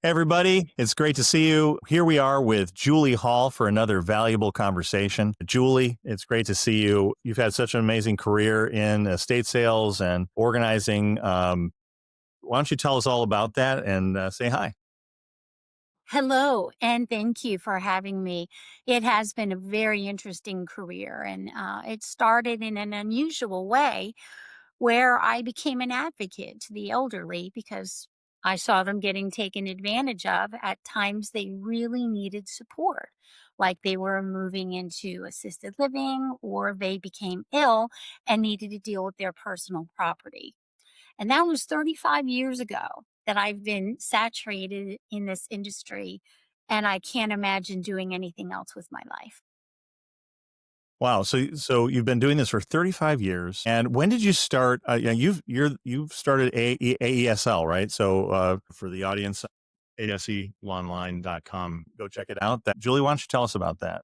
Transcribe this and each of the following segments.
Hey everybody, it's great to see you. Here we are with Julie Hall for another valuable conversation. Julie, it's great to see you. You've had such an amazing career in estate sales and organizing. Why don't you tell us all about that and say hi? Hello, and thank you for having me. It has been a very interesting career, and it started in an unusual way where I became an advocate to the elderly because I saw them getting taken advantage of at times they really needed support, like they were moving into assisted living or they became ill and needed to deal with their personal property. And that was 35 years ago that I've been saturated in this industry, and I can't imagine doing anything else with my life. Wow, so you've been doing this for 35 years, and when did you start? You've started AESL, right? So for the audience, aseonline.com, go check it out. Julie, why don't you tell us about that?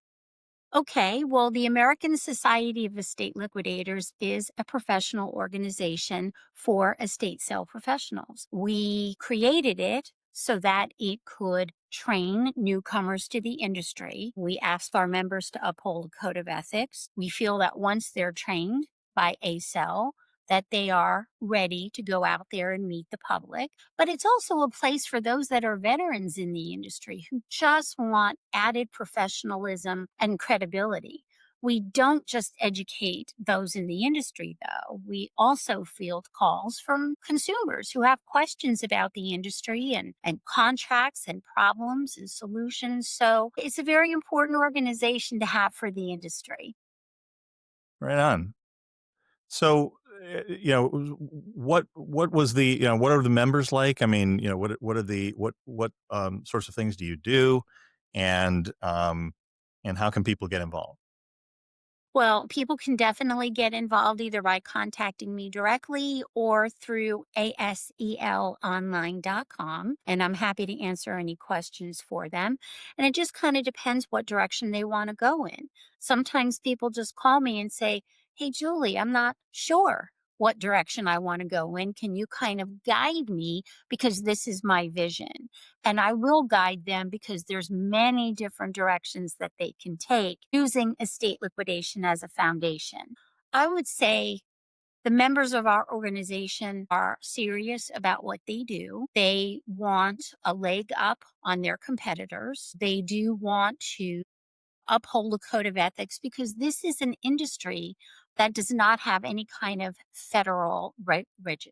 Okay, well, the American Society of Estate Liquidators is a professional organization for estate sale professionals. We created it so that it could train newcomers to the industry. We ask our members to uphold a code of ethics. We feel that once they're trained by ASEL, that they are ready to go out there and meet the public. But it's also a place for those that are veterans in the industry who just want added professionalism and credibility. We don't just educate those in the industry, though. We also field calls from consumers who have questions about the industry and contracts and problems and solutions. So it's a very important organization to have for the industry. Right on. So, what was the what are the members like? I mean, what are the what sorts of things do you do, and and how can people get involved? Well, people can definitely get involved either by contacting me directly or through aselonline.com. And I'm happy to answer any questions for them. And it just kind of depends what direction they want to go in. Sometimes people just call me and say, "Hey, Julie, I'm not sure what direction I want to go in. Can you kind of guide me? Because this is my vision." And I will guide them because there's many different directions that they can take using estate liquidation as a foundation. I would say the members of our organization are serious about what they do. They want a leg up on their competitors. They do want to uphold a code of ethics because this is an industry that does not have any kind of federal regulation.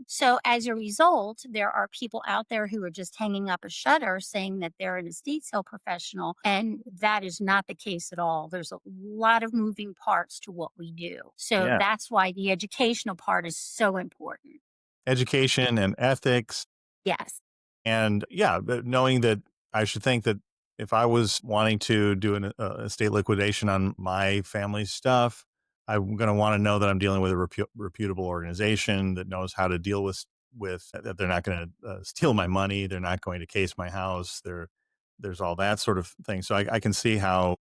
So as a result, there are people out there who are just hanging up a shutter saying that they're an estate sale professional, and that is not the case at all. There's a lot of moving parts to what we do. So Yeah, that's why the educational part is so important. education and ethics, Yes. and yeah, but knowing that I should think that if I was wanting to do an estate liquidation on my family's stuff, I'm going to want to know that I'm dealing with a reputable organization that knows how to deal with that. They're not going to steal my money. They're not going to case my house. There's all that sort of thing. So I can see how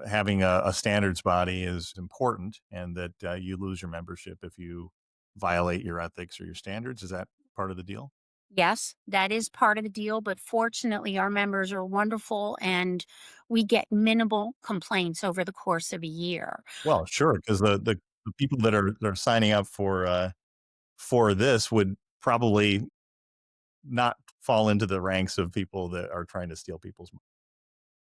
having a standards body is important, and that you lose your membership if you violate your ethics or your standards. Is that part of the deal? Yes, that is part of the deal, but fortunately, our members are wonderful and we get minimal complaints over the course of a year. Well, sure, because the people that are signing up for this would probably not fall into the ranks of people that are trying to steal people's money.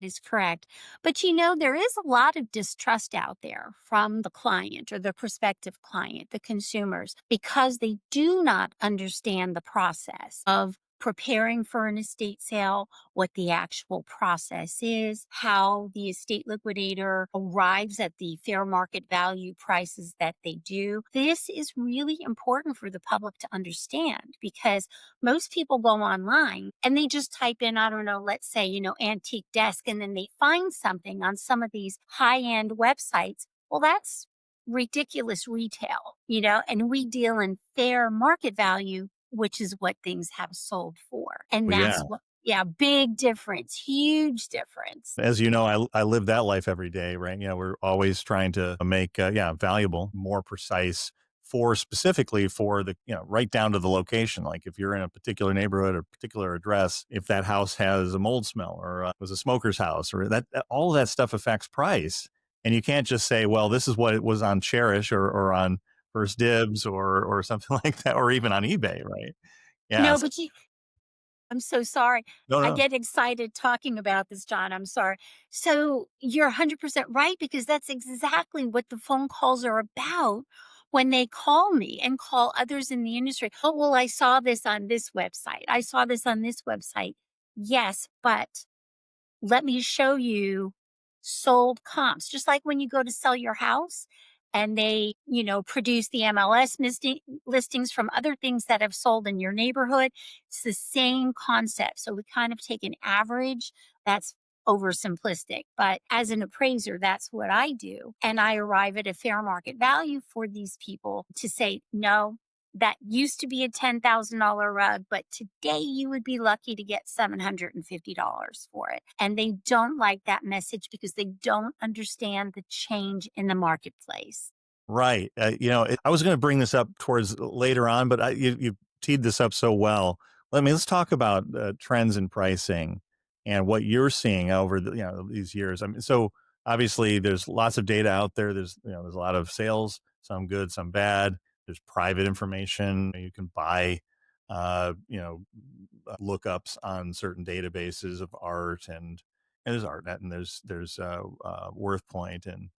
Is correct. But there is a lot of distrust out there from the client or the prospective client, the consumers, because they do not understand the process of preparing for an estate sale, what the actual process is, how the estate liquidator arrives at the fair market value prices that they do. This is really important for the public to understand because most people go online and they just type in, I don't know, let's say, antique desk, and then they find something on some of these high end websites. Well, that's ridiculous retail, and we deal in fair market value, which is what things have sold for. And Well, yeah. that's what, yeah, big difference, huge difference. As you know, I live that life every day, right? We're always trying to make, valuable, more precise, for specifically for the, right down to the location. Like if you're in a particular neighborhood or particular address, if that house has a mold smell or was a smoker's house, or all of that stuff affects price. And you can't just say, well, this is what it was on Cherish or on First Dibs or something like that, or even on eBay, right? No, Yes. but I'm so sorry. No, I no. get excited talking about this, John. I'm sorry. So you're 100% right because that's exactly what the phone calls are about when they call me and call others in the industry. Oh, well, I saw this on this website. I saw this on this website. Yes, but let me show you sold comps. Just like when you go to sell your house and they, produce the MLS listings from other things that have sold in your neighborhood. It's the same concept. So we kind of take an average that's oversimplistic, but as an appraiser, that's what I do. And I arrive at a fair market value for these people to say, no, that used to be a $10,000 rug, but today you would be lucky to get $750 for it. And they don't like that message because they don't understand the change in the marketplace. Right. I was going to bring this up towards later on, but you teed this up so well. Let's talk about trends in pricing and what you're seeing over these years. I mean, so obviously there's lots of data out there. There's a lot of sales, some good, some bad. There's private information you can buy, lookups on certain databases of art, and there's ArtNet, and there's WorthPoint and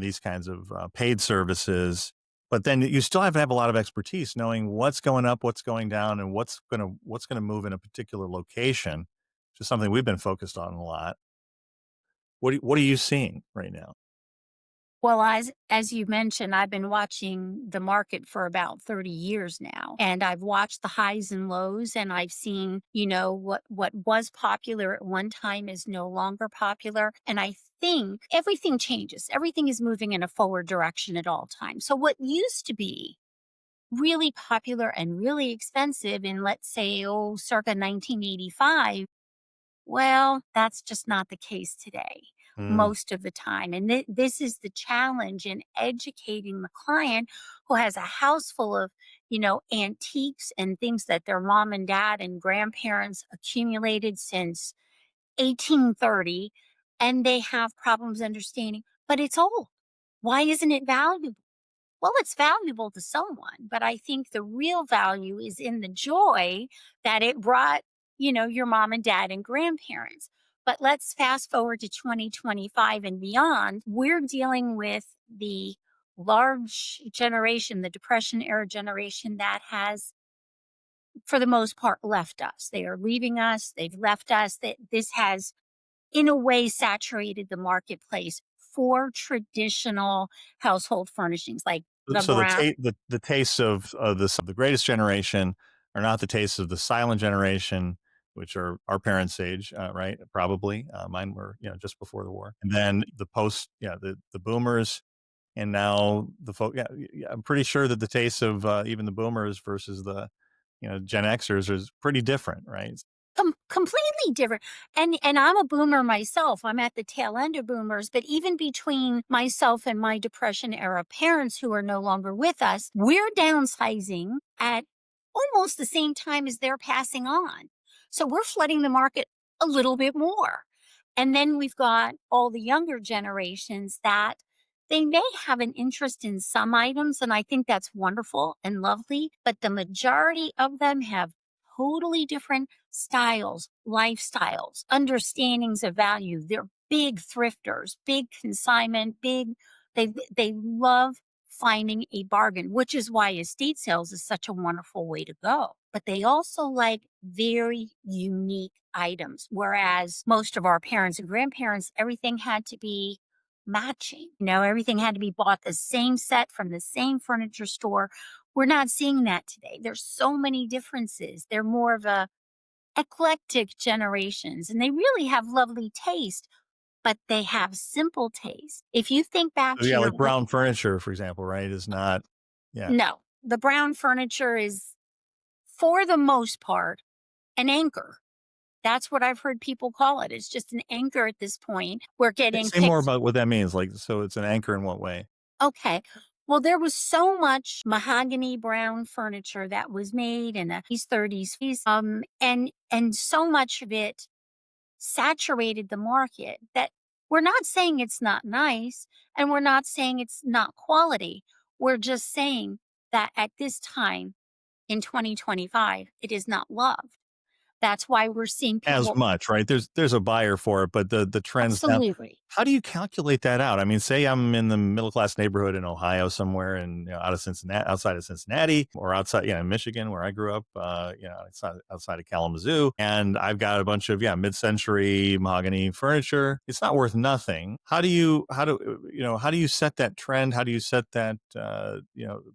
these kinds of paid services. But then you still have to have a lot of expertise knowing what's going up, what's going down, and what's gonna move in a particular location, which is something we've been focused on a lot. What are you seeing right now? Well, as you mentioned, I've been watching the market for about 30 years now, and I've watched the highs and lows, and I've seen, what was popular at one time is no longer popular. And I think everything changes. Everything is moving in a forward direction at all times. So what used to be really popular and really expensive in, let's say, circa 1985, well, that's just not the case today Mm. most of the time. And this is the challenge in educating the client who has a house full of, antiques and things that their mom and dad and grandparents accumulated since 1830. And they have problems understanding, but it's old. Why isn't it valuable? Well, it's valuable to someone, but I think the real value is in the joy that it brought, your mom and dad and grandparents. But let's fast forward to 2025 and beyond. We're dealing with the large generation, the Depression era generation that has, for the most part, left us. They are leaving us, they've left us. That this has in a way saturated the marketplace for traditional household furnishings like the So the brown. the tastes of the greatest generation are not the tastes of the silent generation, which are our parents' age, right? Probably mine were just before the war, and then the boomers, and now the folk. Yeah, yeah, I'm pretty sure that the tastes of even the boomers versus the Gen Xers is pretty different, right? Completely different. And I'm a boomer myself. I'm at the tail end of boomers, but even between myself and my depression era parents who are no longer with us, we're downsizing at almost the same time as they're passing on. So we're flooding the market a little bit more. And then we've got all the younger generations that they may have an interest in some items, and I think that's wonderful and lovely, but the majority of them have totally different styles, lifestyles, understandings of value. They're big thrifters, big consignment, they love finding a bargain, which is why estate sales is such a wonderful way to go. But they also like very unique items. Whereas most of our parents and grandparents, everything had to be matching. Everything had to be bought the same set from the same furniture store. We're not seeing that today. There's so many differences. They're more of a eclectic generations and they really have lovely taste, but they have simple taste. If you think back So, to yeah, your like brown furniture, for example, right, is not. Yeah. no, the brown furniture is for the most part an anchor. That's what I've heard people call it. It's just an anchor at this point. We're getting Say more picked. about what that means. Like, so it's an anchor in what way? Okay. Well, there was so much mahogany brown furniture that was made in the 30s, and so much of it saturated the market that we're not saying it's not nice and we're not saying it's not quality. We're just saying that at this time in 2025, it is not loved. That's why we're seeing As people. much, right? There's a buyer for it, but the trends now, Absolutely. how do you calculate that out? I mean, say I'm in the middle class neighborhood in Ohio somewhere and, out of Cincinnati, outside of Cincinnati, or outside, in Michigan where I grew up, outside of Kalamazoo, and I've got a bunch of, mid-century mahogany furniture. It's not worth nothing. How do you set that trend? How do you set that, the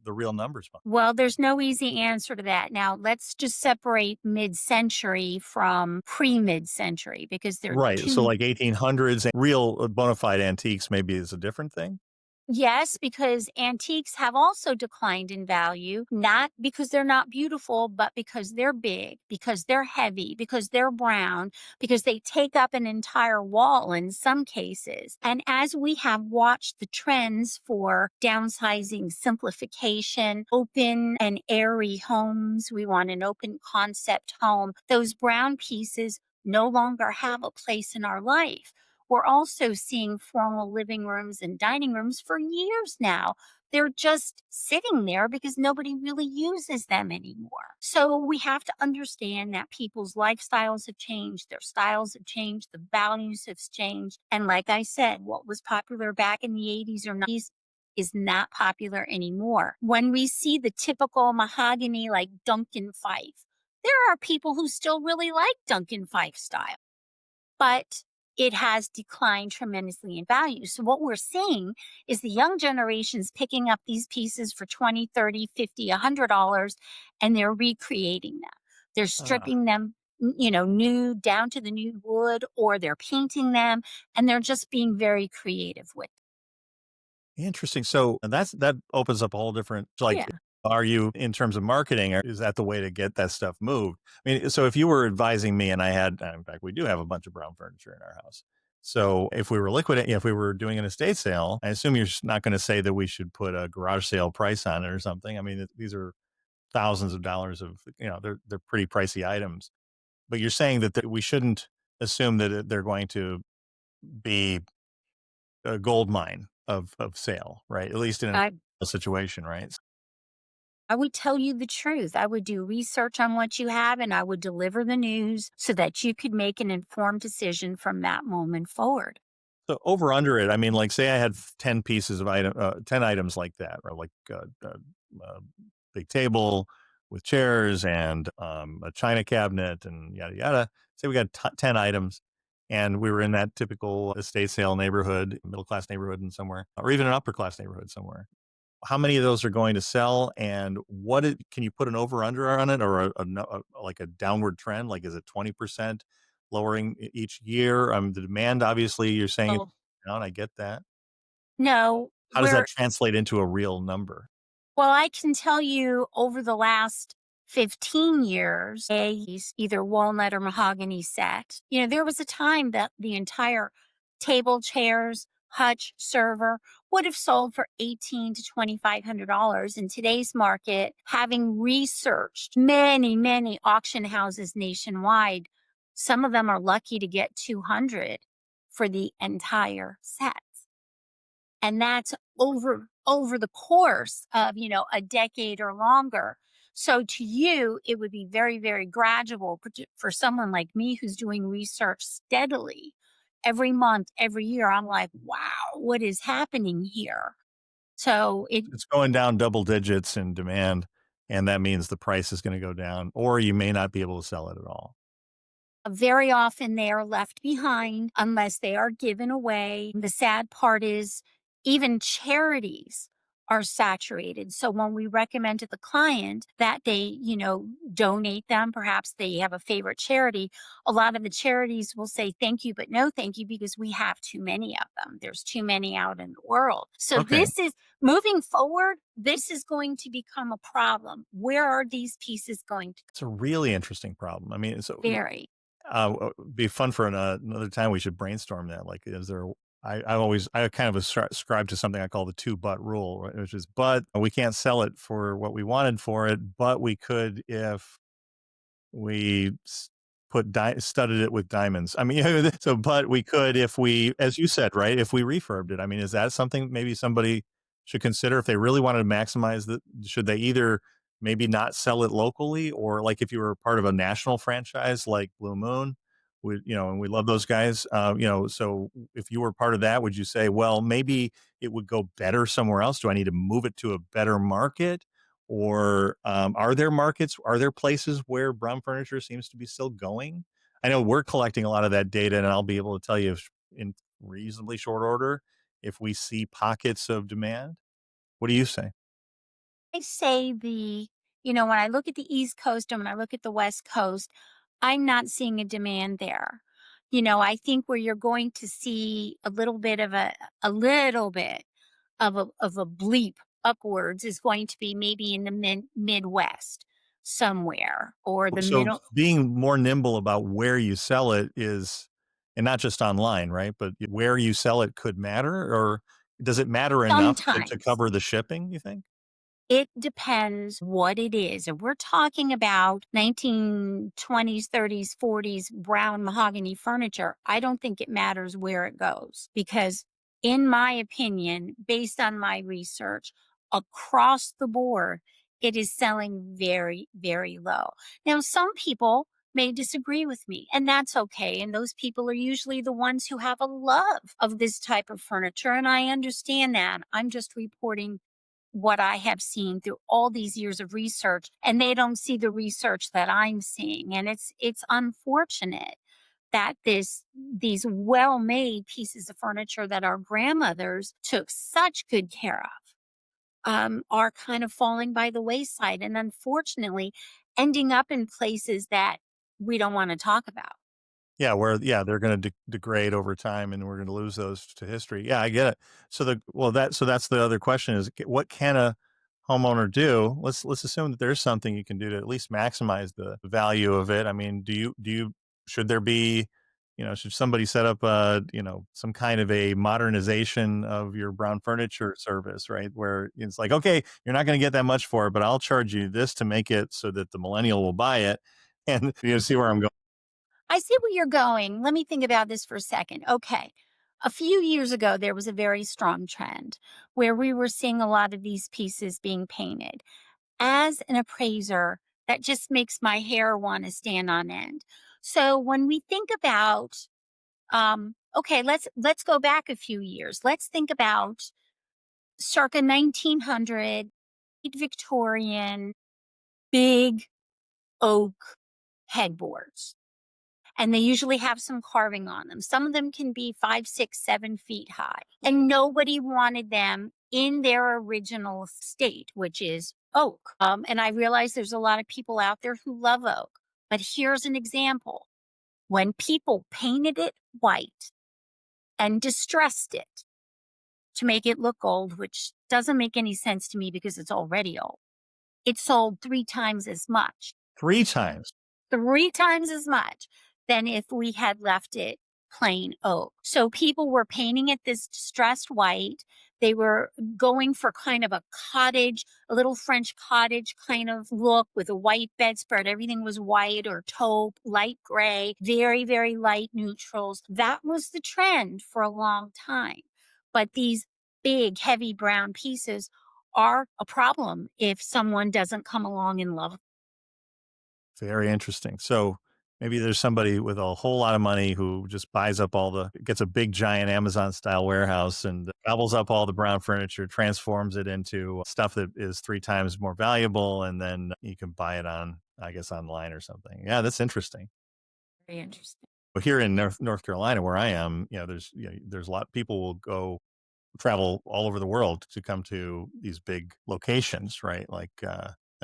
real numbers? Well, there's no easy answer to that. Now, let's just separate mid century from pre mid century because they're Right. So two. like 1800s, real bona fide antiques maybe is a different thing. Yes, because antiques have also declined in value, not because they're not beautiful, but because they're big, because they're heavy, because they're brown, because they take up an entire wall in some cases. And as we have watched the trends for downsizing, simplification, open and airy homes, we want an open concept home, those brown pieces no longer have a place in our life. We're also seeing formal living rooms and dining rooms for years now. They're just sitting there because nobody really uses them anymore. So we have to understand that people's lifestyles have changed, their styles have changed, the values have changed. And like I said, what was popular back in the 80s or 90s is not popular anymore. When we see the typical mahogany like Duncan Fife, there are people who still really like Duncan Fife style, but it has declined tremendously in value. So what we're seeing is the young generations picking up these pieces for 20, 30, 50, $100 and they're recreating them. They're Uh, stripping them, new down to the new wood, or they're painting them, and they're just being very creative with it. Interesting. So that opens up a whole different, like, Yeah. are you in terms of marketing, or is that the way to get that stuff moved? I mean, so if you were advising me and I had, in fact, we do have a bunch of brown furniture in our house. So if we were liquidating, if we were doing an estate sale, I assume you're not going to say that we should put a garage sale price on it or something. I mean, these are thousands of dollars of, they're pretty pricey items, but you're saying that we shouldn't assume that they're going to be a gold mine of sale, right? At least in I a situation, right? I would tell you the truth. I would do research on what you have and I would deliver the news so that you could make an informed decision from that moment forward. So over under it, I mean, like, say I had 10 pieces of 10 items like that, or like a big table with chairs and a china cabinet and yada yada. Say we got 10 items, and we were in that typical estate sale neighborhood, middle class neighborhood, and somewhere, or even an upper class neighborhood somewhere. How many of those are going to sell, and can you put an over under on it, or like a downward trend? Like, is it 20% lowering each year? The demand, obviously, you're saying is Oh, down. I get that. no, How does that we're translate into a real number? well, I can tell you over the last 15 years, either walnut or mahogany set. There was a time that the entire table, chairs, hutch, server would have sold for 18 to $2,500 in today's market. Having researched many, many auction houses nationwide, some of them are lucky to get 200 for the entire set. And that's over the course of, a decade or longer. So to you, it would be very, very gradual. But for someone like me who's doing research steadily every month, every year, I'm like, wow, what is happening here? So it It's going down double digits in demand, and that means the price is gonna go down, or you may not be able to sell it at all. very often they are left behind unless they are given away. The sad part is even charities are saturated. So when we recommend to the client that they, donate them, perhaps they have a favorite charity, a lot of the charities will say thank you, but no thank you because we have too many of them. There's too many out in the world. So Okay. this is moving forward. This is going to become a problem. Where are these pieces going to It's a really interesting problem. I mean, so vary? be fun for another time. We should brainstorm that. Like, is there I kind of ascribe to something I call the two but rule, right, which is, but we can't sell it for what we wanted for it, but we could if we studded it with diamonds. I mean, so but we could if we, as you said, right, if we refurbed it. I mean, is that something maybe somebody should consider if they really wanted to maximize the should they either maybe not sell it locally, or like if you were part of a national franchise like Blue Moon, and we love those guys, so if you were part of that, would you say, well, maybe it would go better somewhere else? Do I need to move it to a better market? Or, are there places where brown furniture seems to be still going? I know we're collecting a lot of that data, and I'll be able to tell you if in reasonably short order if we see pockets of demand. What do you say? I say when I look at the East Coast and when I look at the West Coast, I'm not seeing a demand there. I think where you're going to see a little bit of a bleep upwards is going to be maybe in the Midwest somewhere or the So middle. being more nimble about where you sell it is, and not just online, right? But where you sell it could matter, or does it matter enough to Sometimes. cover the shipping, you think? It depends what it is. If we're talking about 1920s, 30s, 40s brown mahogany furniture, I don't think it matters where it goes because, in my opinion, based on my research, across the board, it is selling very, very low. Now, some people may disagree with me, and that's okay. And those people are usually the ones who have a love of this type of furniture. And I understand that. I'm just reporting what I have seen through all these years of research, and they don't see the research that I'm seeing. And it's unfortunate that these well-made pieces of furniture that our grandmothers took such good care of are kind of falling by the wayside and unfortunately ending up in places that we don't want to talk about. Yeah, where they're gonna degrade over time, and we're gonna lose those to history. Yeah, I get it. That's the other question is, what can a homeowner do? Let's assume that there's something you can do to at least maximize the value of it. I mean, do you should there be, should somebody set up some kind of a modernization of your brown furniture service, right? Where it's like, okay, you're not gonna get that much for it, but I'll charge you this to make it so that the millennial will buy it. And you see where I'm going. I see where you're going. Let me think about this for a second. Okay. A few years ago, there was a very strong trend where we were seeing a lot of these pieces being painted. As an appraiser, that just makes my hair want to stand on end. So when we think about, okay, let's go back a few years. Let's think about circa 1900 Victorian big oak headboards, and they usually have some carving on them. Some of them can be 5, 6, 7 feet high, and nobody wanted them in their original state, which is oak. And I realize there's a lot of people out there who love oak, but here's an example. When people painted it white and distressed it to make it look old, which doesn't make any sense to me because it's already old, it sold 3 times as much. 3 times. 3 times as much than if we had left it plain oak. So people were painting it this distressed white. They were going for kind of a cottage, a little French cottage kind of look with a white bedspread. Everything was white or taupe, light gray, very, very light neutrals. That was the trend for a long time. But these big, heavy brown pieces are a problem if someone doesn't come along and love. Very interesting. So maybe there's somebody with a whole lot of money who just buys up gets a big giant Amazon style warehouse and gobbles up all the brown furniture, transforms it into stuff that is 3 times more valuable, and then you can buy it on, I guess, online or something. Yeah, that's interesting. Very interesting. But here in North Carolina, where I am, there's a lot people will go travel all over the world to come to these big locations, right? Like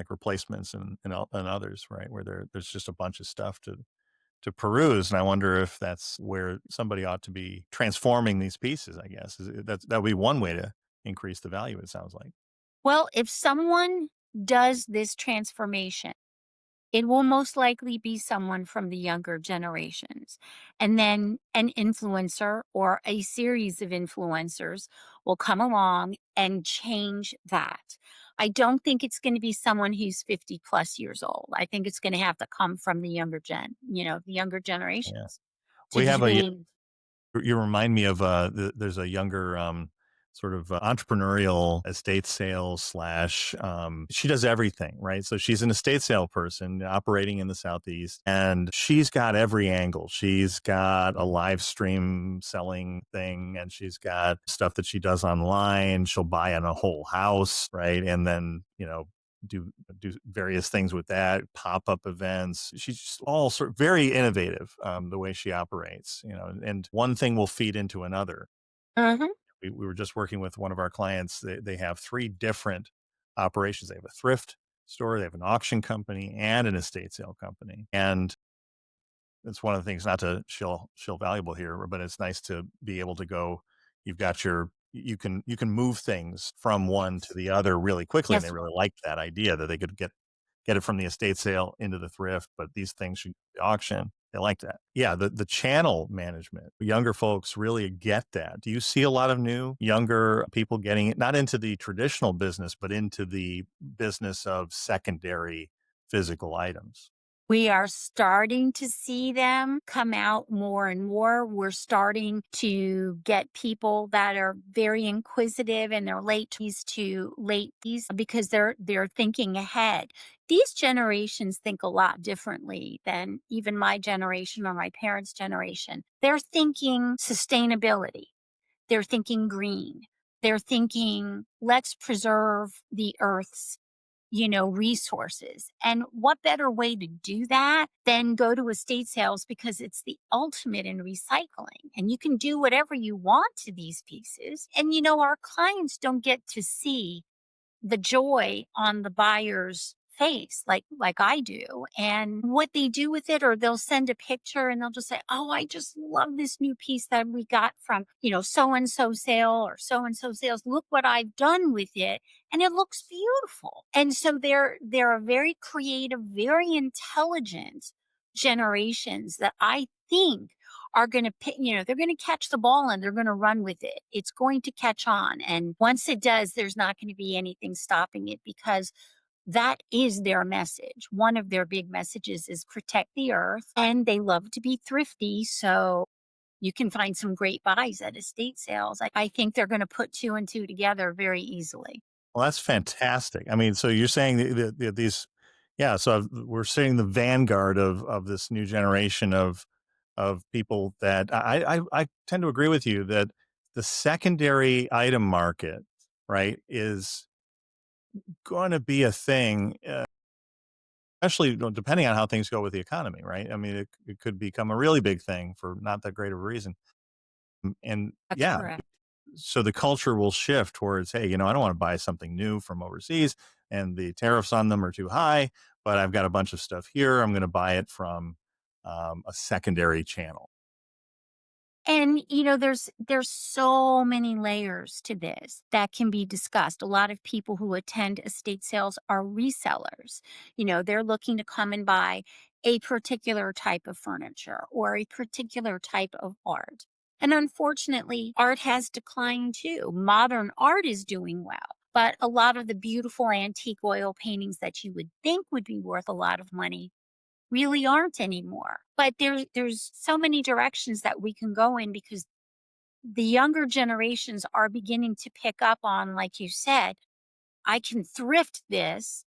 replacements and others, right? Where there's just a bunch of stuff to peruse, and I wonder if that's where somebody ought to be transforming these pieces. I guess that would be one way to increase the value. It sounds like. Well, if someone does this transformation, It will most likely be someone from the younger generations. And then an influencer or a series of influencers will come along and change that. I don't think it's going to be someone who's 50 plus years old. I think it's going to have to come from the younger the younger Yeah. generations to We have a change. You remind me of, there's a younger, sort of, entrepreneurial estate sales slash, she does everything, right? So she's an estate sale person operating in the Southeast, and she's got every angle. She's got a live stream selling thing, and she's got stuff that she does online. She'll buy in a whole house, right? And then, do various things with that, pop-up events. She's just all sort of very innovative, the way she operates, and one thing will feed into another. Mhm. We were just working with one of our clients. They have three different operations. They have a thrift store, they have an auction company, and an estate sale company. And it's one of the things, not to shill valuable here, but it's nice to be able to go. You've got you can move things from one to Yes. the other really quickly, and they Yes. really liked that idea that they could get it from the estate sale into the thrift, but these things should go to the auction. They like that. Yeah, the channel management. Younger folks really get that. Do you see a lot of new younger people getting it, not into the traditional business, but into the business of secondary physical items? We are starting to see them come out more and more. We're starting to get people that are very inquisitive in their late 20s to late 30s because they're thinking ahead. These generations think a lot differently than even my generation or my parents' generation. They're thinking sustainability. They're thinking green. They're thinking, let's preserve the earth's resources. And what better way to do that than go to estate sales because it's the ultimate in recycling and you can do whatever you want to these pieces. And our clients don't get to see the joy on the buyer's face like I do and what they do with it, or they'll send a picture and they'll just say, "Oh, I just love this new piece that we got from, so and so sale or so and so sales. Look what I've done with it." And it looks beautiful. And so they're a very creative, very intelligent generations that I think are going to pick, they're going to catch the ball and they're going to run with it. It's going to catch on. And once it does, there's not going to be anything stopping it because that is their message. One of their big messages is protect the earth and they love to be thrifty. So you can find some great buys at estate sales. I think they're going to put two and two together very easily. Well, that's fantastic. I mean, so you're saying these, yeah. So we're seeing the vanguard of this new generation of people that I tend to agree with you that the secondary item market, right, is going to be a thing, especially depending on how things go with the economy, right? I mean, it could become a really big thing for not that great of a reason. And That's yeah, correct. so the culture will shift towards, hey, I don't want to buy something new from overseas and the tariffs on them are too high, but I've got a bunch of stuff here. I'm going to buy it from a secondary channel. And there's so many layers to this that can be discussed. A lot of people who attend estate sales are resellers. They're looking to come and buy a particular type of furniture or a particular type of art. And unfortunately, art has declined too. Modern art is doing well. But a lot of the beautiful antique oil paintings that you would think would be worth a lot of money really aren't anymore. But there's so many directions that we can go in because the younger generations are beginning to pick up on, like you said, I can thrift this.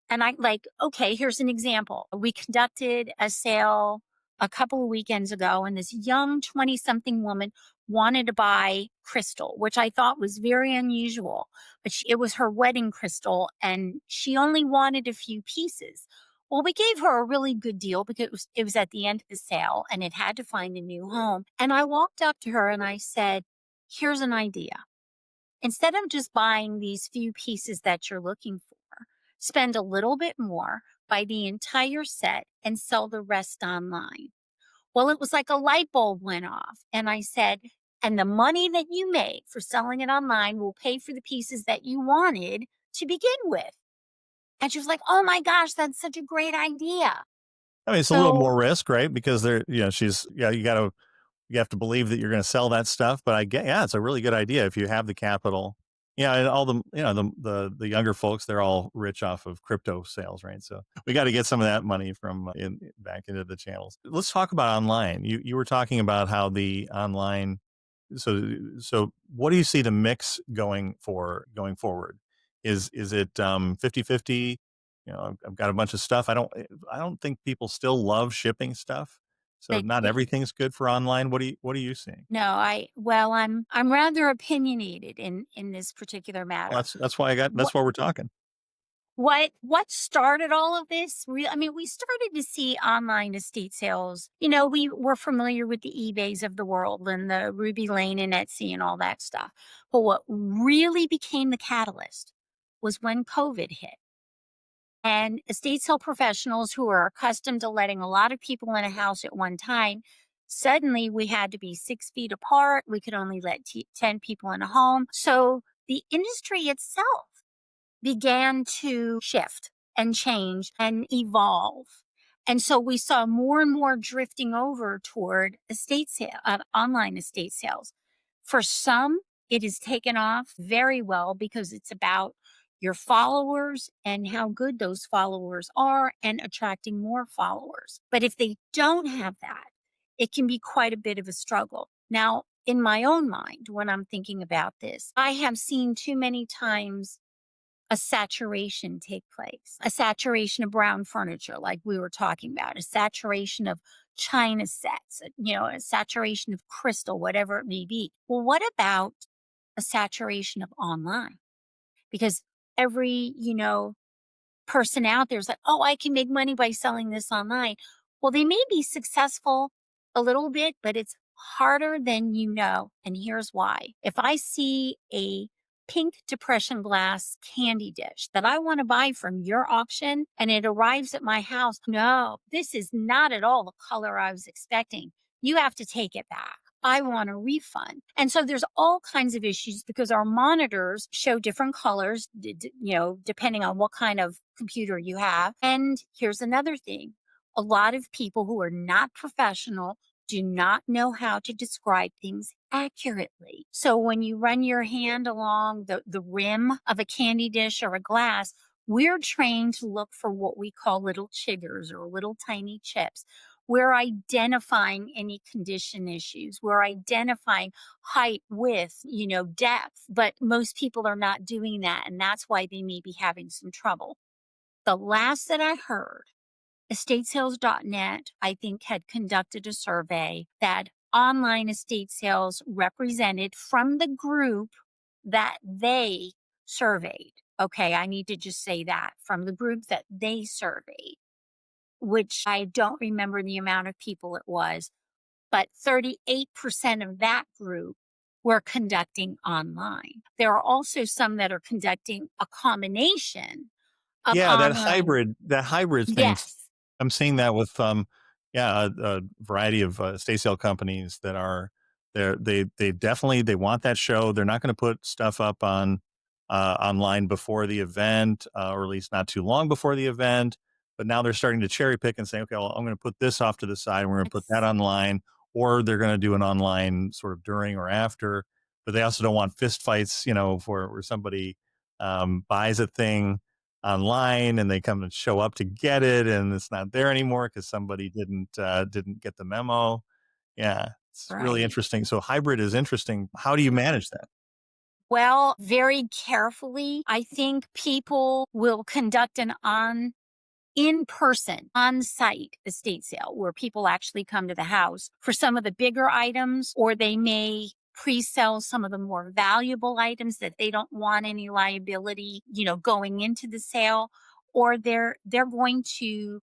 And I like, okay, here's an example. We conducted a sale a couple of weekends ago, and this young 20 something woman wanted to buy crystal, which I thought was very unusual. But it was her wedding crystal, and she only wanted a few pieces. Well, we gave her a really good deal because it was at the end of the sale and it had to find a new home. And I walked up to her and I said, "Here's an idea. Instead of just buying these few pieces that you're looking for, spend a little bit more, buy the entire set, and sell the rest online." Well, it was like a light bulb went off. And I said, "And the money that you make for selling it online will pay for the pieces that you wanted to begin with." And she was like, "Oh my gosh, that's such a great idea." I mean, it's a little So more risk, right? Because they're, she's, yeah, you have to believe that you're going to sell that stuff. But I get, yeah, it's a really good idea if you have the capital. Yeah, and all the, the younger folks, they're all rich off of crypto sales, right? So we got to get some of that money from in back into the channels. Let's talk about online. You were talking about how the online. So what do you see the mix going forward? Is it 50/50? I've got a bunch of stuff. I don't think people still love shipping stuff. So they not do. everything's good for online. What are you seeing? No, I'm rather opinionated in this particular Well, matter. that's why we're talking. What started all of this? I mean, we started to see online estate sales. We were familiar with the eBays of the world and the Ruby Lane and Etsy and all that stuff. But what really became the catalyst was when COVID hit. And estate sale professionals who are accustomed to letting a lot of people in a house at one time, suddenly we had to be 6 feet apart. We could only let 10 people in a home. So the industry itself began to shift and change and evolve. And so we saw more and more drifting over toward online estate sales. For some, it has taken off very well because it's about your followers and how good those followers are and attracting more followers. But if they don't have that, it can be quite a bit of a struggle. Now, in my own mind, when I'm thinking about this, I have seen too many times a saturation take place, a saturation of brown furniture, like we were talking about, a saturation of china sets, a saturation of crystal, whatever it may be. Well, what about a saturation of online? Because every, person out there is like, oh, I can make money by selling this online. Well, they may be successful a little bit, but it's harder than you know. And here's why. If I see a pink depression glass candy dish that I want to buy from your auction and it arrives at my house, no, this is not at all the color I was expecting. You have to take it back. I want a refund. And so there's all kinds of issues because our monitors show different colors, depending on what kind of computer you have. And here's another thing. A lot of people who are not professional do not know how to describe things accurately. So when you run your hand along the rim of a candy dish or a glass, we're trained to look for what we call little chiggers or little tiny chips. We're identifying any condition issues. We're identifying height, width, depth, but most people are not doing that. And that's why they may be having some trouble. The last that I heard, estatesales.net, I think, had conducted a survey that online estate sales represented from the group that they surveyed. Okay, I need to just say that from the group that they surveyed, which I don't remember the amount of people it was, but 38% of that group were conducting online. There are also some that are conducting a combination of Yeah, online. that hybrid thing, Yes, I'm seeing that with, yeah, a variety of, estate sale companies that are they definitely they want that show. They're not gonna put stuff up online before the event, or at least not too long before the event, but now they're starting to cherry pick and say, "Okay, well, I'm gonna put this off to the side, and we're gonna put that it's online," or they're gonna do an online sort of during or after, but they also don't want fist fights, for where somebody, buys a thing online and they come and show up to get it and it's not there anymore because somebody didn't get the memo. Yeah, it's really right. interesting. So hybrid is interesting. How do you manage that? Well, very carefully, I think people will conduct an in person, on site estate sale where people actually come to the house for some of the bigger items, or they may pre sell some of the more valuable items that they don't want any liability, going into the sale, or they're going to,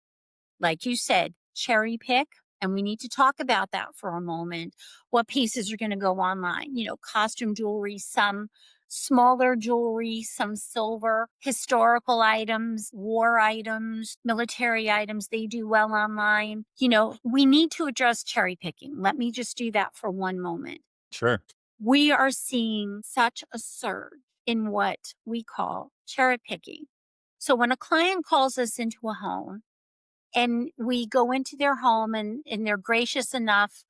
like you said, cherry pick. And we need to talk about that for a moment. What pieces are going to go online? Costume jewelry, some smaller jewelry, some silver, historical items, war items, military items. They do well online. We need to address cherry picking. Let me just do that for one moment. Sure. We are seeing such a surge in what we call cherry picking. So when a client calls us into a home, and we go into their home, and they're gracious enough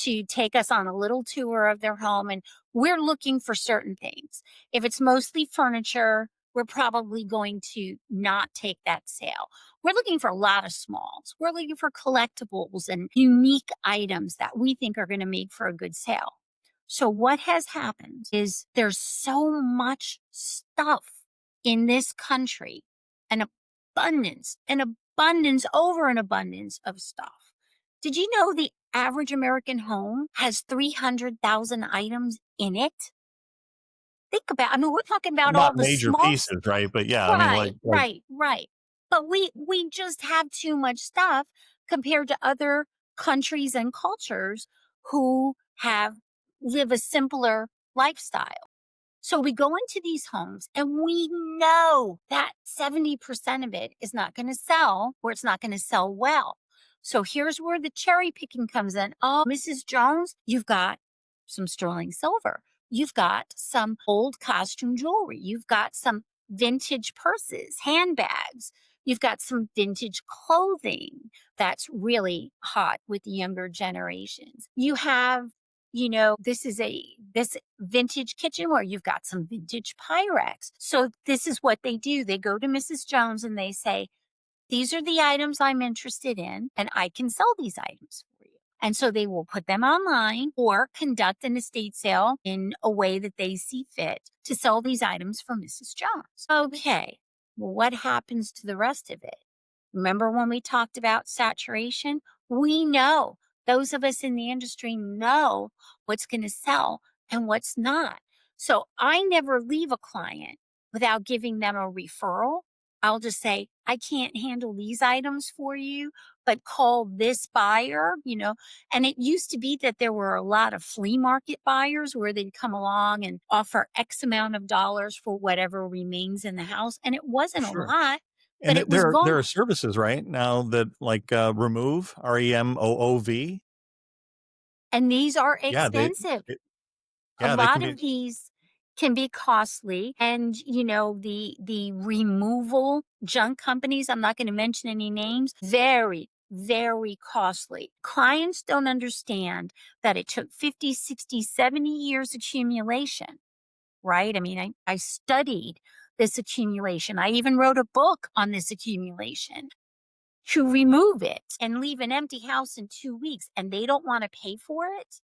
to take us on a little tour of their home, and we're looking for certain things. If it's mostly furniture, we're probably going to not take that sale. We're looking for a lot of smalls. We're looking for collectibles and unique items that we think are going to make for a good sale. So what has happened is there's so much stuff in this country, an abundance over an abundance of stuff. Did you know the average American home has 300,000 items in it? Think about, I mean, we're talking about all Not the major small. pieces, right? But yeah, I mean, Right, right, right. But we just have too much stuff compared to other countries and cultures who have live a simpler lifestyle. So we go into these homes and we know that 70% of it is not going to sell, or it's not going to sell well. So here's where the cherry picking comes in. Oh, Mrs. Jones, you've got some sterling silver. You've got some old costume jewelry. You've got some vintage purses, handbags. You've got some vintage clothing that's really hot with the younger generations. You have, this vintage kitchenware. You've got some vintage Pyrex. So this is what they do. They go to Mrs. Jones and they say, these are the items I'm interested in, and I can sell these items for you. And so they will put them online or conduct an estate sale in a way that they see fit to sell these items for Mrs. Jones. Okay. Well, what happens to the rest of it? Remember when we talked about saturation? We know, those of us in the industry know what's going to sell and what's not. So I never leave a client without giving them a referral. I'll just say, I can't handle these items for you, but call this buyer, And it used to be that there were a lot of flea market buyers where they'd come along and offer X amount of dollars for whatever remains in the house. And it wasn't a sure. lot, And but it was there are gone. services right now that like remove REMOOV. And these are Yeah, expensive. it, A yeah, they can lot be of these can be costly, and the removal junk companies, I'm not going to mention any names, very, very costly. Clients don't understand that it took 50, 60, 70 years accumulation, right? I mean, I studied this accumulation. I even wrote a book on this accumulation to remove it and leave an empty house in 2 weeks, and they don't want to pay for it.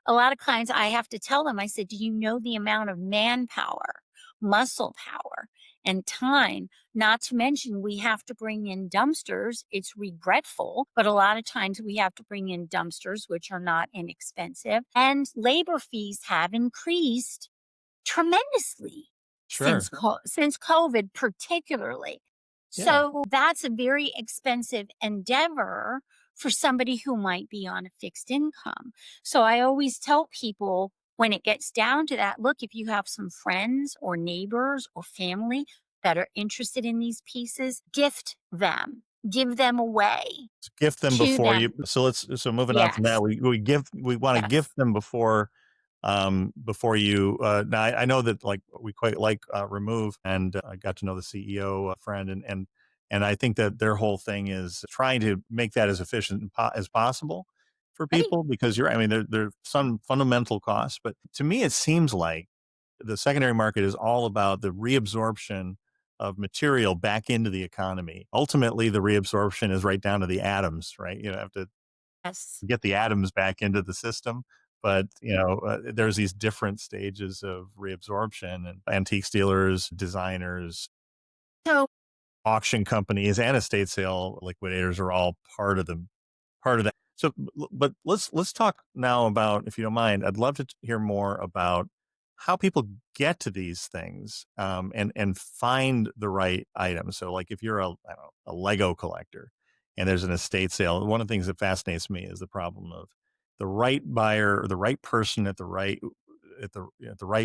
A lot of clients, I have to tell them, I said, do you know the amount of manpower, muscle power, and time? Not to mention, we have to bring in dumpsters. It's regretful, but a lot of times we have to bring in dumpsters, which are not inexpensive. And labor fees have increased tremendously sure. since COVID, particularly. Yeah. So that's a very expensive endeavor for somebody who might be on a fixed income. So I always tell people, when it gets down to that, look, if you have some friends or neighbors or family that are interested in these pieces, gift them, give them away Gift them to before you, them. so moving on from that, Yes, we wanna gift yes. them before you, now I know that, like, we quite like, Remove, and I got to know the CEO, friend, and I think that their whole thing is trying to make that as efficient as possible for Right. people, because you're I mean, there are some fundamental costs, but to me, it seems like the secondary market is all about the reabsorption of material back into the economy. Ultimately, the reabsorption is right down to the atoms, right? You have to Yes. get the atoms back into the system. But there's these different stages of reabsorption, and antique dealers, designers, So auction companies, and estate sale liquidators are all part of that. So, but let's talk now about, if you don't mind, I'd love to hear more about how people get to these things, and find the right item. So, like if you're I don't know, a Lego collector, and there's an estate sale, one of the things that fascinates me is the problem of the right buyer or the right person at the right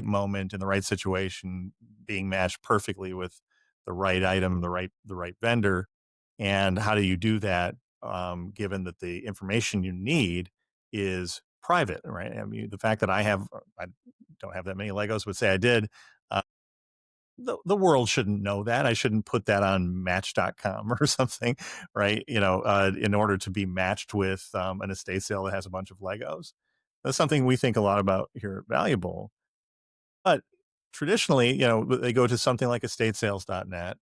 moment in the right situation being matched perfectly with the right item, the right vendor, and how do you do that, given that the information you need is private, right? I mean, the fact that I don't have that many Legos, but say I did, the world shouldn't know that. I shouldn't put that on Match.com or something, right? In order to be matched with an estate sale that has a bunch of Legos. That's something we think a lot about here at Valuable. But traditionally, they go to something like estatesales.net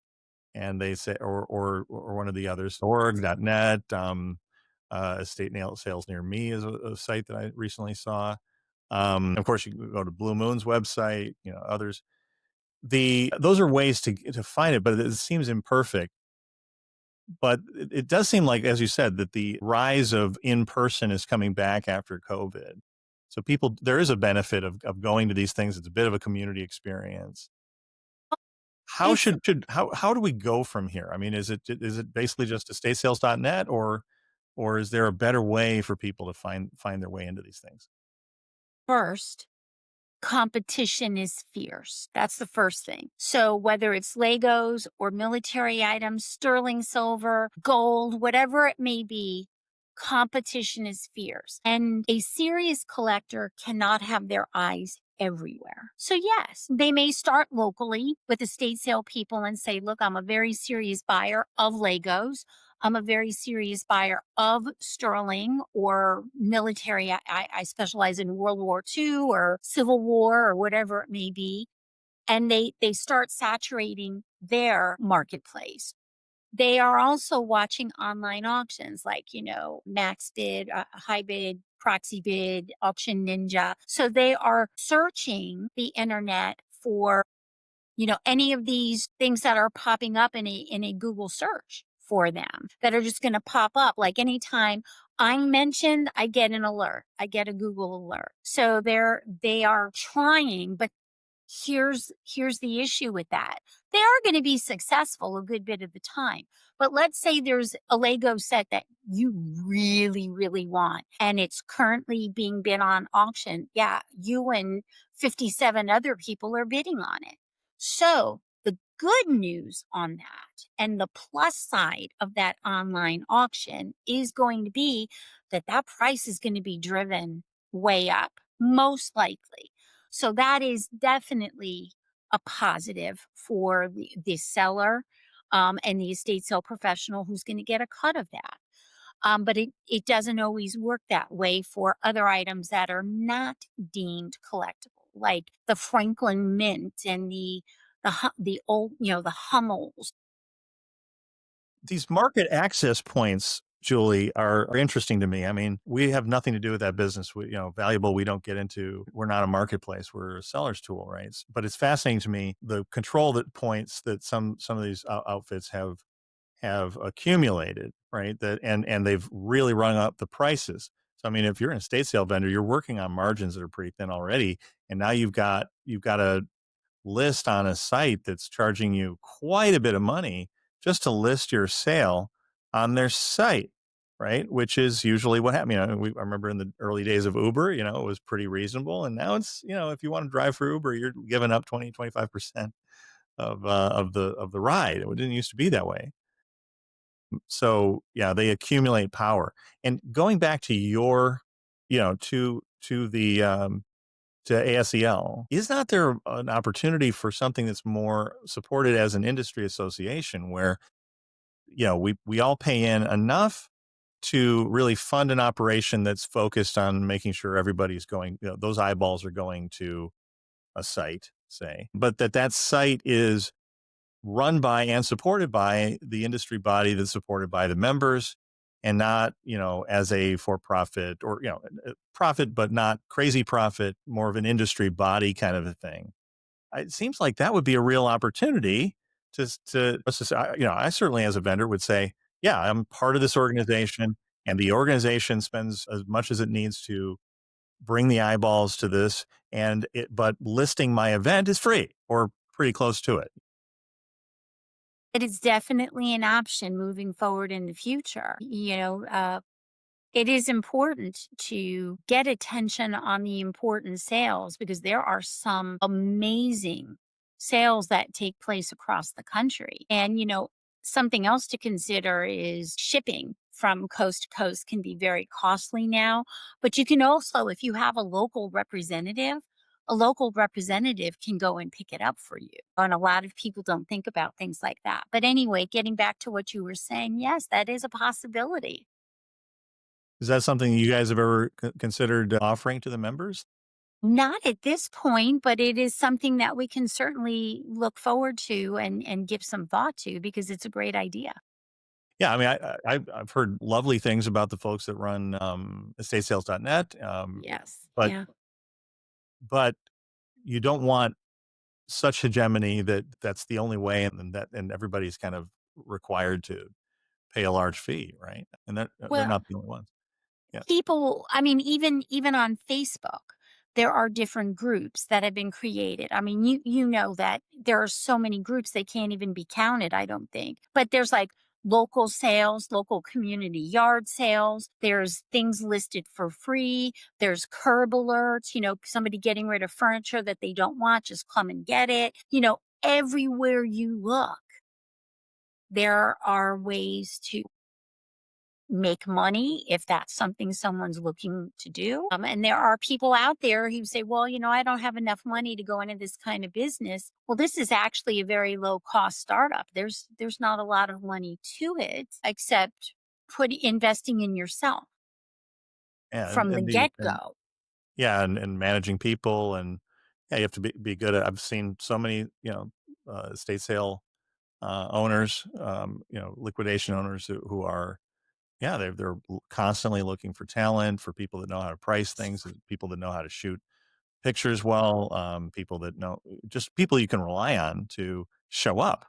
and they say, or one of the others, org.net, sales near me is a site that I recently saw. Of course, you can go to Blue Moon's website, others. Those are ways to find it, but it seems imperfect. But it does seem like, as you said, that the rise of in person is coming back after COVID. So there is a benefit of going to these things. It's a bit of a community experience. How It's how do we go from here? I mean, is it basically just estatesales.net, or is there a better way for people to find their way into these things? first, competition is fierce. That's the first thing. So whether it's Legos or military items, sterling silver, gold, whatever it may be, competition is fierce. And a serious collector cannot have their eyes everywhere. So yes, they may start locally with estate sale people and say, look, I'm a very serious buyer of Legos. I'm a very serious buyer of sterling or military. I specialize in World War II or Civil War or whatever it may be. And they start saturating their marketplace. They are also watching online auctions like, Max Bid, High Bid, Proxy Bid, Auction Ninja. So they are searching the internet for, any of these things that are popping up in a Google search for them that are just going to pop up. Like anytime I'm mentioned, I get an alert. I get a Google alert. So they are trying, but here's the issue with that. They are going to be successful a good bit of the time. But let's say there's a Lego set that you really, really want and it's currently being bid on auction. Yeah, you and 57 other people are bidding on it. So the good news on that and the plus side of that online auction is going to be that price is going to be driven way up, most likely. So that is definitely a positive for the seller and the estate sale professional who's going to get a cut of that. But it doesn't always work that way for other items that are not deemed collectible, like the Franklin Mint and the old, the Hummels. These market access points, Julie, are interesting to me. I mean, we have nothing to do with that business. Valuable. We don't get into. We're not a marketplace. We're a seller's tool, right? But it's fascinating to me the control that points that some of these outfits have accumulated, right? And they've really rung up the prices. So I mean, if you're an estate sale vendor, you're working on margins that are pretty thin already, and now you've got a list on a site that's charging you quite a bit of money just to list your sale on their site, right? Which is usually what happened. I remember in the early days of Uber, it was pretty reasonable. And now it's, if you want to drive for Uber, you're giving up 20, 25% of the ride. It didn't used to be that way. So yeah, they accumulate power. And going back to to ASEL, is not there an opportunity for something that's more supported as an industry association where, we all pay in enough to really fund an operation that's focused on making sure everybody's going, those eyeballs are going to a site, say, but that site is run by and supported by the industry body that's supported by the members and not, as a for profit or, profit, but not crazy profit, more of an industry body kind of a thing. It seems like that would be a real opportunity let's just, I certainly as a vendor would say, yeah, I'm part of this organization and the organization spends as much as it needs to bring the eyeballs to this but listing my event is free or pretty close to it. It is definitely an option moving forward in the future. It is important to get attention on the important sales because there are some amazing sales that take place across the country. And, something else to consider is shipping from coast to coast can be very costly now. But you can also, if you have a local representative, a local representative can go and pick it up for you. And a lot of people don't think about things like that. But anyway, getting back to what you were saying, yes, that is a possibility. Is that something you guys have ever considered offering to the members? Not at this point, but it is something that we can certainly look forward to and give some thought to because it's a great idea. Yeah, I mean, I've heard lovely things about the folks that run estatesales.net, Yes. but Yeah. but you don't want such hegemony that that's the only way, and then everybody's kind of required to pay a large fee, right? And that they're Well, not the only ones. Yeah, people, I mean, even on Facebook, there are different groups that have been created. I mean, you know that there are so many groups they can't even be counted, I don't think. But there's like local sales, local community yard sales, there's things listed for free, there's curb alerts, somebody getting rid of furniture that they don't want, just come and get it. Everywhere you look, there are ways to make money if that's something someone's looking to do. And there are people out there who say, well, I don't have enough money to go into this kind of business. Well, this is actually a very low cost startup. There's not a lot of money to it except investing in yourself yeah, from the get and go. yeah, and managing people, and yeah, you have to be good at. I've seen so many, estate sale owners, liquidation owners who are, yeah, they're constantly looking for talent, for people that know how to price things, people that know how to shoot pictures well, people that know, just people you can rely on to show up,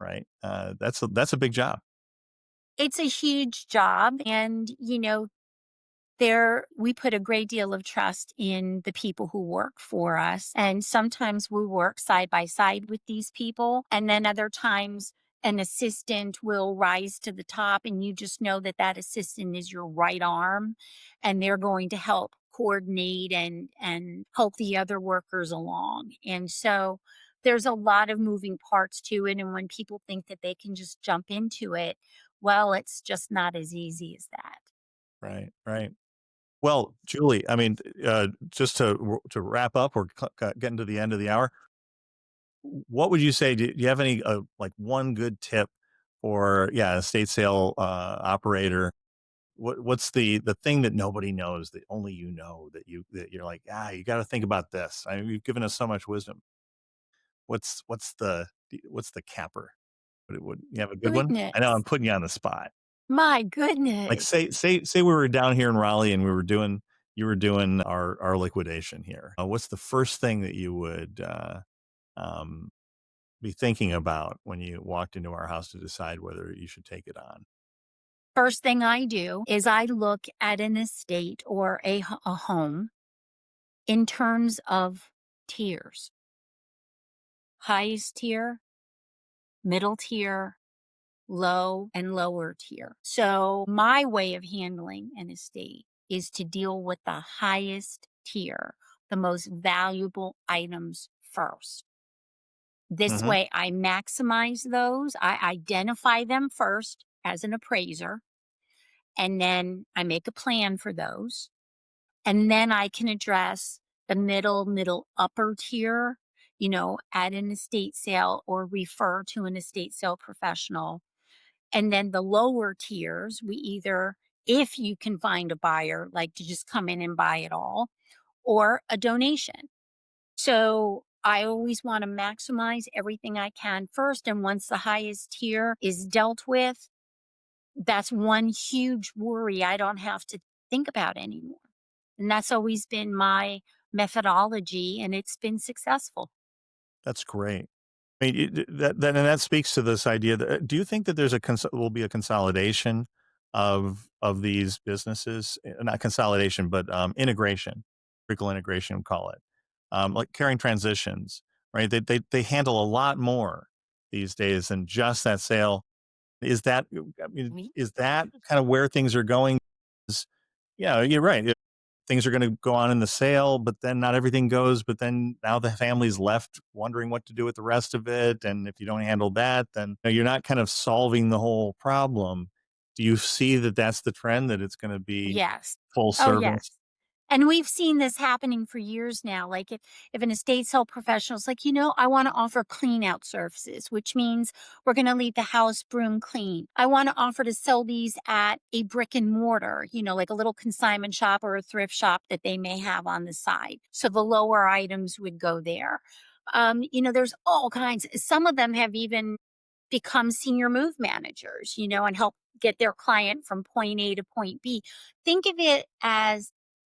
right? That's a big job. It's a huge job. And, we put a great deal of trust in the people who work for us. And sometimes we work side by side with these people. And then other times, an assistant will rise to the top, and you just know that that assistant is your right arm, and they're going to help coordinate and help the other workers along. And so there's a lot of moving parts to it. And when people think that they can just jump into it, well, it's just not as easy as that. Right, right. Well, Julie, I mean, just to wrap up, we're getting to the end of the hour. What would you say? Do you have any like one good tip for, yeah, a estate sale operator? What's the thing that nobody knows, that only you know, that you're like, you got to think about this. I mean, you've given us so much wisdom. What's the capper? Would you have a good one? I know I'm Goodness. putting you on the spot. My Like, goodness. say we were down here in Raleigh and you were doing our liquidation here. What's the first thing that you would um, be thinking about when you walked into our house to decide whether you should take it on? First thing I do is I look at an estate or a home in terms of tiers: highest tier, middle tier, low and lower tier. So, my way of handling an estate is to deal with the highest tier, the most valuable items first. This Hmm. way, I maximize those. I identify them first as an appraiser, and then I make a plan for those. And then I can address the middle, upper tier, at an estate sale or refer to an estate sale professional. And then the lower tiers, we either, if you can find a buyer, like to just come in and buy it all, or a donation. So I always want to maximize everything I can first. And once the highest tier is dealt with, that's one huge worry I don't have to think about anymore. And that's always been my methodology, and it's been successful. That's great. I mean, and that speaks to this idea that, do you think that will be a consolidation of these businesses? Not consolidation, but integration, vertical integration, call it, like carrying transitions, right? They handle a lot more these days than just that sale. Is that, I mean, We is that kind of where things are going? Yeah, you're right. Things are going to go on in the sale, but then not everything goes. But then now the family's left wondering what to do with the rest of it. And if you don't handle that, then you're not kind of solving the whole problem. Do you see that that's the trend, that it's going to be Yes. full Oh, yes. service? And we've seen this happening for years now. Like if an estate sale professional is like, I want to offer clean out services, which means we're going to leave the house broom clean. I want to offer to sell these at a brick and mortar, like a little consignment shop or a thrift shop that they may have on the side. So the lower items would go there. There's all kinds. Some of them have even become senior move managers, and help get their client from point A to point B. Think of it as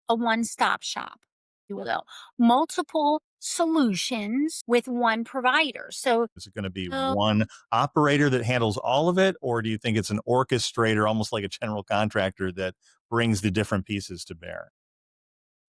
a one stop shop, if you will, multiple solutions with one provider. So, Is it going to be uh, one operator that handles all of it, or do you think it's an orchestrator, almost like a general contractor that brings the different pieces to bear?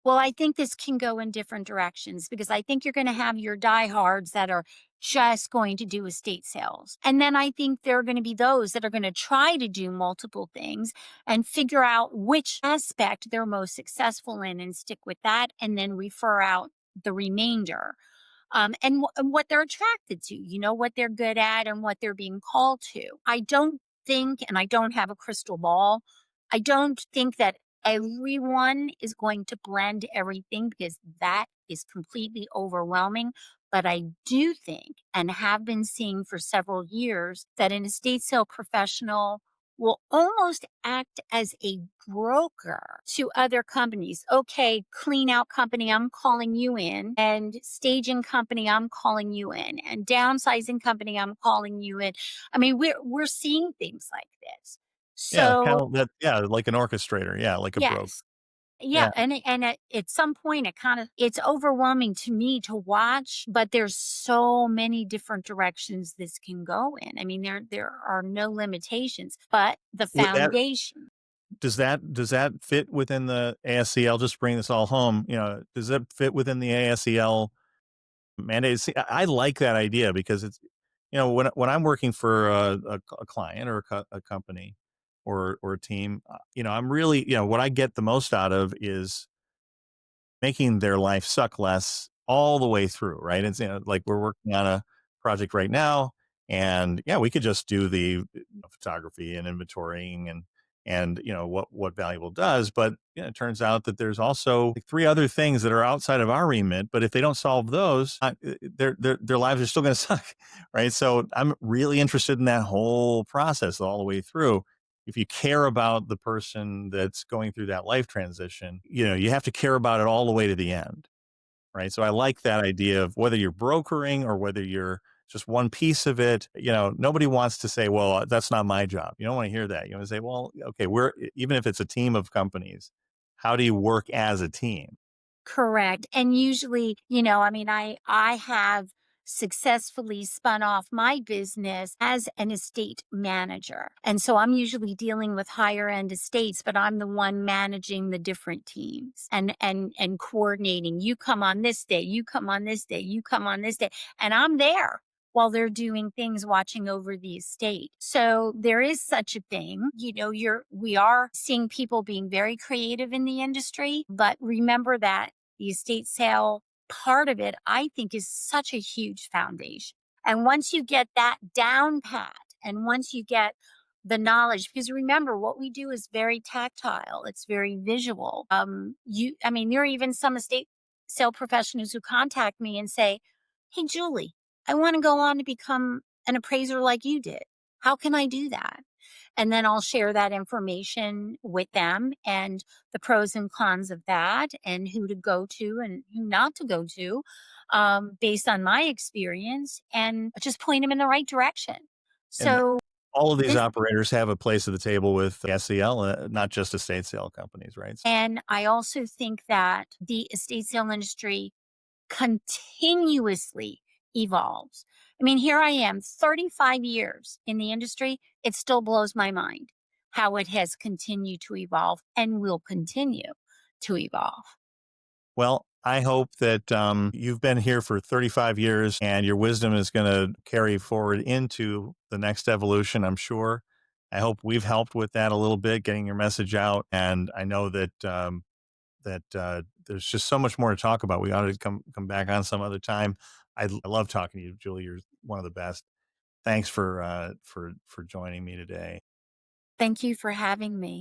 well, I think this can go in different directions because I think you're going to have your diehards that are just going to do estate sales. And then I think there are going to be those that are going to try to do multiple things and figure out which aspect they're most successful in and stick with that and then refer out the remainder. And what they're attracted to, what they're good at and what they're being called to. I don't think, and I don't have a crystal ball, I don't think that everyone is going to blend everything because that is completely overwhelming. But I do think, and have been seeing for several years, that an estate sale professional will almost act as a broker to other companies. Okay, clean out company, I'm calling you in, and staging company, I'm calling you in, and downsizing company, I'm calling you in. I mean, we're seeing things like this. Yeah, kind So, of that. Yeah, like an orchestrator. Yeah, like a broker. yes. Yeah, Yeah. and at some point it's overwhelming to me to watch, but there's so many different directions this can go in. I mean, there are no limitations, but the With that, foundation. does that fit within the ASEL? Just to bring this all home, does that fit within the ASEL mandate? See, I like that idea because it's, when I'm working for a client or a company or a team, I'm really, what I get the most out of is making their life suck less all the way through, right? It's, like we're working on a project right now, and yeah, we could just do the photography and inventorying and what valuable does, but it turns out that there's also like three other things that are outside of our remit. But if they don't solve those, their lives are still going to suck, right? So I'm really interested in that whole process all the way through. If you care about the person that's going through that life transition, you have to care about it all the way to the end, right? So I like that idea of whether you're brokering or whether you're just one piece of it. Nobody wants to say, well, that's not my job. You don't want to hear that. You want to say, well, okay, even if it's a team of companies, how do you work as a team? Correct. And usually, I mean, I have successfully spun off my business as an estate manager. And so I'm usually dealing with higher end estates, but I'm the one managing the different teams and coordinating. You come on this day, you come on this day, you come on this day, and I'm there while they're doing things watching over the estate. So there is such a thing. We are seeing people being very creative in the industry, but remember that the estate sale part of it, I think, is such a huge foundation. And once you get that down pat, and once you get the knowledge, because remember, what we do is very tactile, it's very visual. I mean, there are even some estate sale professionals who contact me and say, "Hey, Julie, I want to go on to become an appraiser like you did. How can I do that?" And then I'll share that information with them and the pros and cons of that and who to go to and who not to go to, based on my experience, and just point them in the right direction. And So all of these this, operators have a place at the table with SEL, not just estate sale companies, right? and I also think that the estate sale industry continuously evolves. I mean, here I am, 35 years in the industry. It still blows my mind how it has continued to evolve and will continue to evolve. Well, I hope that you've been here for 35 years and your wisdom is going to carry forward into the next evolution, I'm sure. I hope we've helped with that a little bit, getting your message out. And I know that there's just so much more to talk about. We ought to come back on some other time. I love talking to you, Julie. You're one of the best. Thanks for joining me today. Thank you for having me.